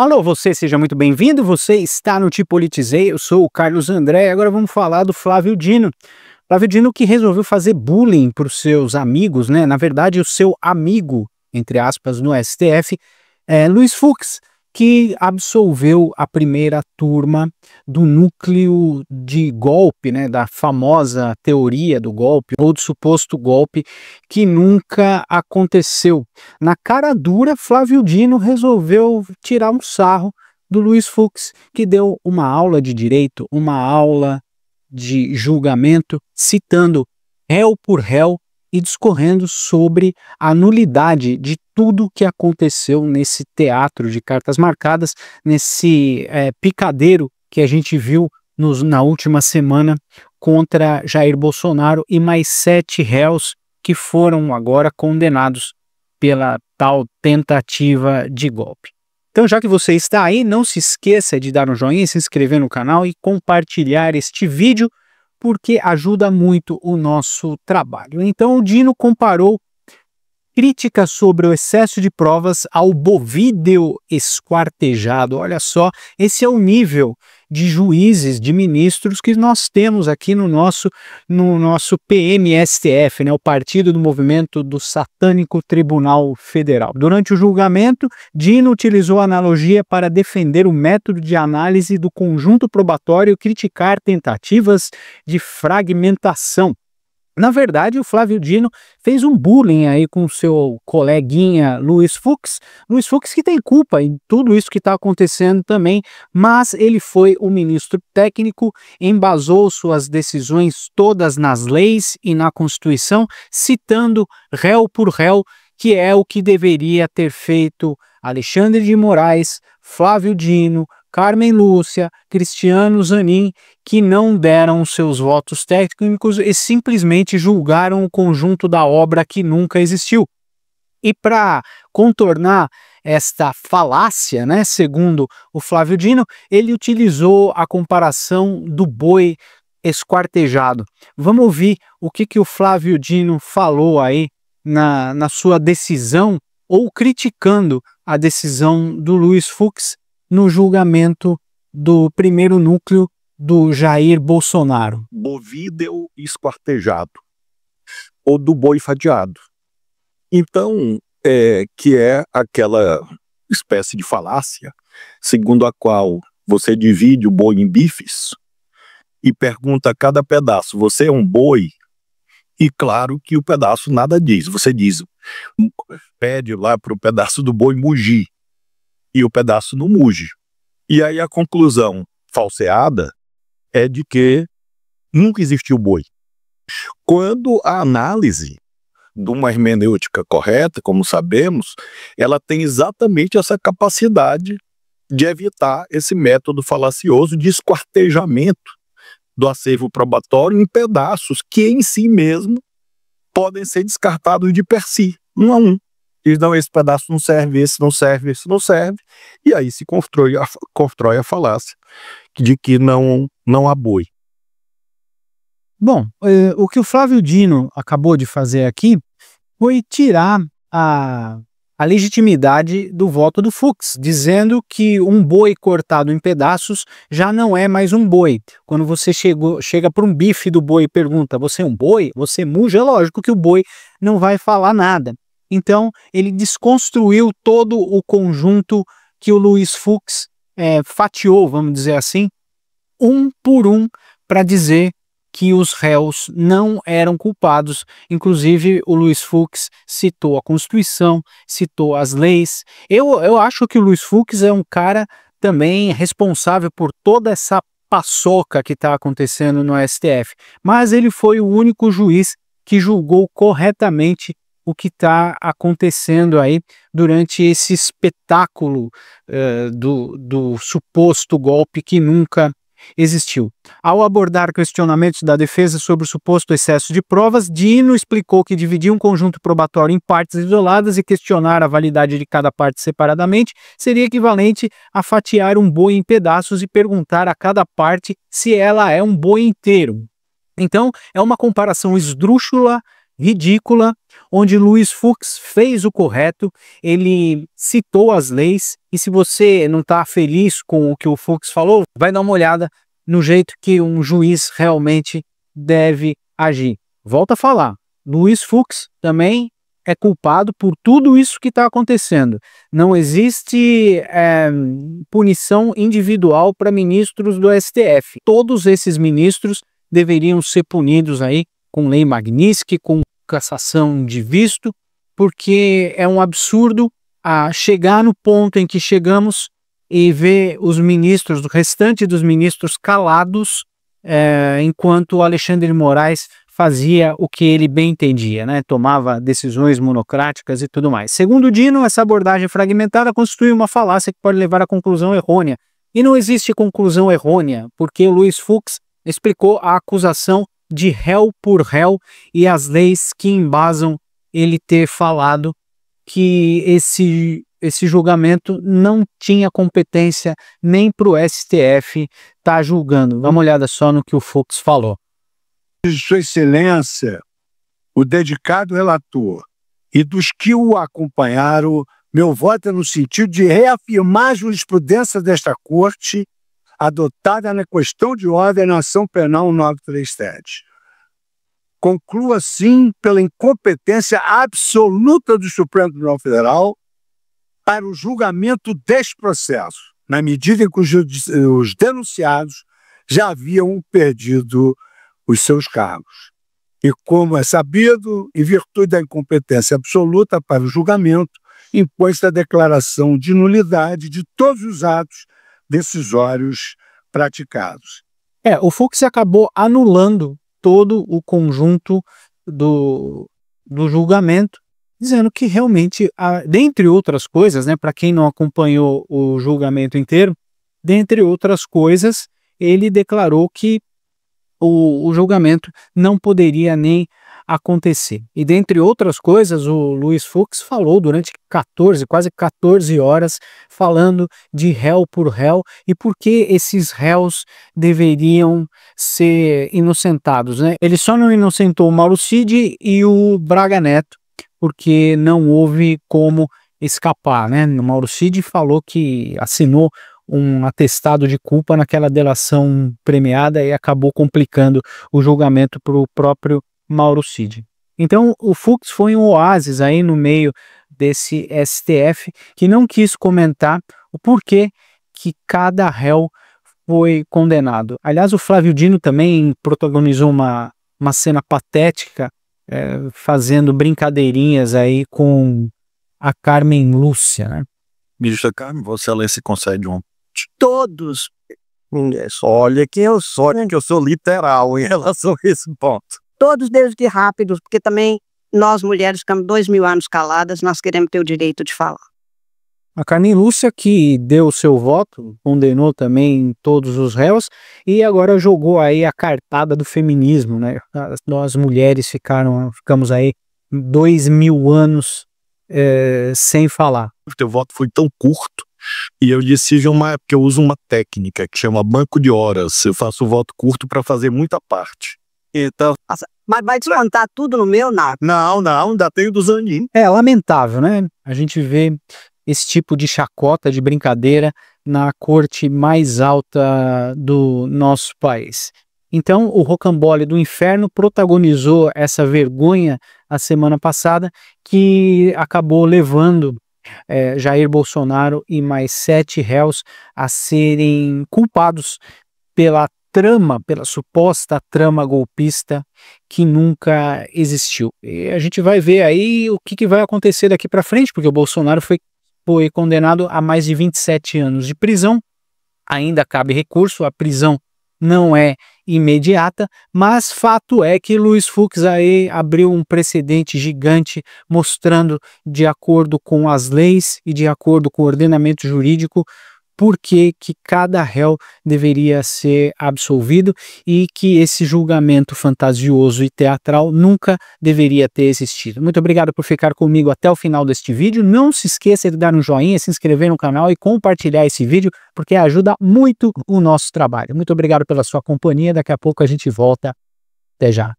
Alô, você, seja muito bem-vindo. Você está no Te Politizei. Eu sou o Carlos André e agora vamos falar do Flávio Dino. Flávio Dino que resolveu fazer bullying para os seus amigos, né? Na verdade, o seu amigo, entre aspas, no STF, Luiz Fux, que absolveu a primeira turma do núcleo de golpe, né? Da famosa teoria do golpe ou do suposto golpe que nunca aconteceu. Na cara dura, Flávio Dino resolveu tirar um sarro do Luiz Fux, que deu uma aula de direito, uma aula de julgamento, citando réu por réu e discorrendo sobre a nulidade de tudo que aconteceu nesse teatro de cartas marcadas, nesse picadeiro que a gente viu na última semana contra Jair Bolsonaro e mais 7 réus que foram agora condenados pela tal tentativa de golpe. Então, já que você está aí, não se esqueça de dar um joinha, se inscrever no canal e compartilhar este vídeo, porque ajuda muito o nosso trabalho. Então, o Dino comparou críticas sobre o excesso de provas ao bovídeo esquartejado. Olha só, esse é o nível de juízes, de ministros que nós temos aqui no nosso PMSTF, né, o Partido do Movimento do Satânico Tribunal Federal. Durante o julgamento, Dino utilizou a analogia para defender o método de análise do conjunto probatório e criticar tentativas de fragmentação. Na verdade, o Flávio Dino fez um bullying aí com o seu coleguinha Luiz Fux que tem culpa em tudo isso que está acontecendo também, mas ele foi o ministro técnico, embasou suas decisões todas nas leis e na Constituição, citando réu por réu, que é o que deveria ter feito Alexandre de Moraes, Flávio Dino, Carmen Lúcia, Cristiano Zanin, que não deram seus votos técnicos e simplesmente julgaram o conjunto da obra que nunca existiu. E para contornar esta falácia, né, segundo o Flávio Dino, ele utilizou a comparação do boi esquartejado. Vamos ouvir o que o Flávio Dino falou aí na sua decisão, ou criticando a decisão do Luiz Fux no julgamento do primeiro núcleo do Jair Bolsonaro. Bovídeo esquartejado, ou do boi fatiado. Então, que é aquela espécie de falácia, segundo a qual você divide o boi em bifes e pergunta a cada pedaço, você é um boi? E claro que o pedaço nada diz, você diz, pede lá para o pedaço do boi mugir, e o pedaço não muge. E aí a conclusão falseada é de que nunca existiu boi. Quando a análise de uma hermenêutica correta, como sabemos, ela tem exatamente essa capacidade de evitar esse método falacioso de esquartejamento do acervo probatório em pedaços que em si mesmo podem ser descartados de per si, um a um. Diz, não, esse pedaço não serve, esse não serve, esse não serve, e aí se constrói a falácia de que não há boi. Bom, o que o Flávio Dino acabou de fazer aqui foi tirar a legitimidade do voto do Fux, dizendo que um boi cortado em pedaços já não é mais um boi. Quando você chega para um bife do boi e pergunta, você é um boi? Você muge, é lógico que o boi não vai falar nada. Então, ele desconstruiu todo o conjunto que o Luiz Fux fatiou, vamos dizer assim, um por um, para dizer que os réus não eram culpados. Inclusive, o Luiz Fux citou a Constituição, citou as leis. Eu acho que o Luiz Fux é um cara também responsável por toda essa paçoca que está acontecendo no STF. Mas ele foi o único juiz que julgou corretamente o que está acontecendo aí durante esse espetáculo do suposto golpe que nunca existiu. Ao abordar questionamentos da defesa sobre o suposto excesso de provas, Dino explicou que dividir um conjunto probatório em partes isoladas e questionar a validade de cada parte separadamente seria equivalente a fatiar um boi em pedaços e perguntar a cada parte se ela é um boi inteiro. Então, é uma comparação esdrúxula, ridícula, onde Luiz Fux fez o correto, ele citou as leis, e se você não está feliz com o que o Fux falou, vai dar uma olhada no jeito que um juiz realmente deve agir. Volto a falar, Luiz Fux também é culpado por tudo isso que está acontecendo. Não existe punição individual para ministros do STF. Todos esses ministros deveriam ser punidos aí com lei Magnitsky, com cassação de visto, porque é um absurdo chegar no ponto em que chegamos e ver os ministros, o restante dos ministros calados, enquanto o Alexandre de Moraes fazia o que ele bem entendia, né? Tomava decisões monocráticas e tudo mais. Segundo Dino, essa abordagem fragmentada constitui uma falácia que pode levar à conclusão errônea. E não existe conclusão errônea, porque o Luiz Fux explicou a acusação de réu por réu e as leis que embasam ele ter falado que esse julgamento não tinha competência nem para o STF estar julgando. Dá uma olhada só no que o Fux falou. Sua Excelência, o dedicado relator e dos que o acompanharam, meu voto é no sentido de reafirmar a jurisprudência desta Corte adotada na questão de ordem na ação penal 937. Concluo assim pela incompetência absoluta do Supremo Tribunal Federal para o julgamento deste processo, na medida em que os denunciados já haviam perdido os seus cargos. E como é sabido, em virtude da incompetência absoluta para o julgamento, impõe-se a declaração de nulidade de todos os atos decisórios praticados. O Fux acabou anulando todo o conjunto do julgamento, dizendo que realmente, dentre outras coisas, né, para quem não acompanhou o julgamento inteiro, dentre outras coisas, ele declarou que o julgamento não poderia nem acontecer. E dentre outras coisas, o Luiz Fux falou durante quase 14 horas, falando de réu por réu e por que esses réus deveriam ser inocentados, né? Ele só não inocentou o Mauro Cid e o Braga Neto, porque não houve como escapar, né? O Mauro Cid falou que assinou um atestado de culpa naquela delação premiada e acabou complicando o julgamento para o próprio Mauro Cid. Então o Fux foi um oásis aí no meio desse STF que não quis comentar o porquê que cada réu foi condenado. Aliás, o Flávio Dino também protagonizou uma cena patética, fazendo brincadeirinhas aí com a Carmen Lúcia, né? Ministra Carmen, Vossa Excelência concede um... Todos. Olha que eu sou literal em relação a esse ponto. Todos desde rápidos, porque também nós mulheres ficamos 2000 anos caladas, nós queremos ter o direito de falar. A Carmen Lúcia, que deu o seu voto, condenou também todos os réus e agora jogou aí a cartada do feminismo, né? Nós mulheres ficamos aí 2000 anos sem falar. O teu voto foi tão curto e eu decidi porque eu uso uma técnica que chama banco de horas. Eu faço o voto curto para fazer muita parte. Então... Nossa, mas vai descontar tudo no meu, não? Não, ainda tenho dos aninhos. É lamentável, né? A gente vê esse tipo de chacota, de brincadeira na corte mais alta do nosso país. Então, o Rocambole do Inferno protagonizou essa vergonha a semana passada, que acabou levando Jair Bolsonaro e mais 7 réus a serem culpados pela suposta trama golpista que nunca existiu. E a gente vai ver aí o que vai acontecer daqui para frente, porque o Bolsonaro foi condenado a mais de 27 anos de prisão. Ainda cabe recurso, a prisão não é imediata, mas fato é que Luiz Fux aí abriu um precedente gigante, mostrando, de acordo com as leis e de acordo com o ordenamento jurídico, por que cada réu deveria ser absolvido e que esse julgamento fantasioso e teatral nunca deveria ter existido. Muito obrigado por ficar comigo até o final deste vídeo. Não se esqueça de dar um joinha, se inscrever no canal e compartilhar esse vídeo, porque ajuda muito o nosso trabalho. Muito obrigado pela sua companhia. Daqui a pouco a gente volta. Até já.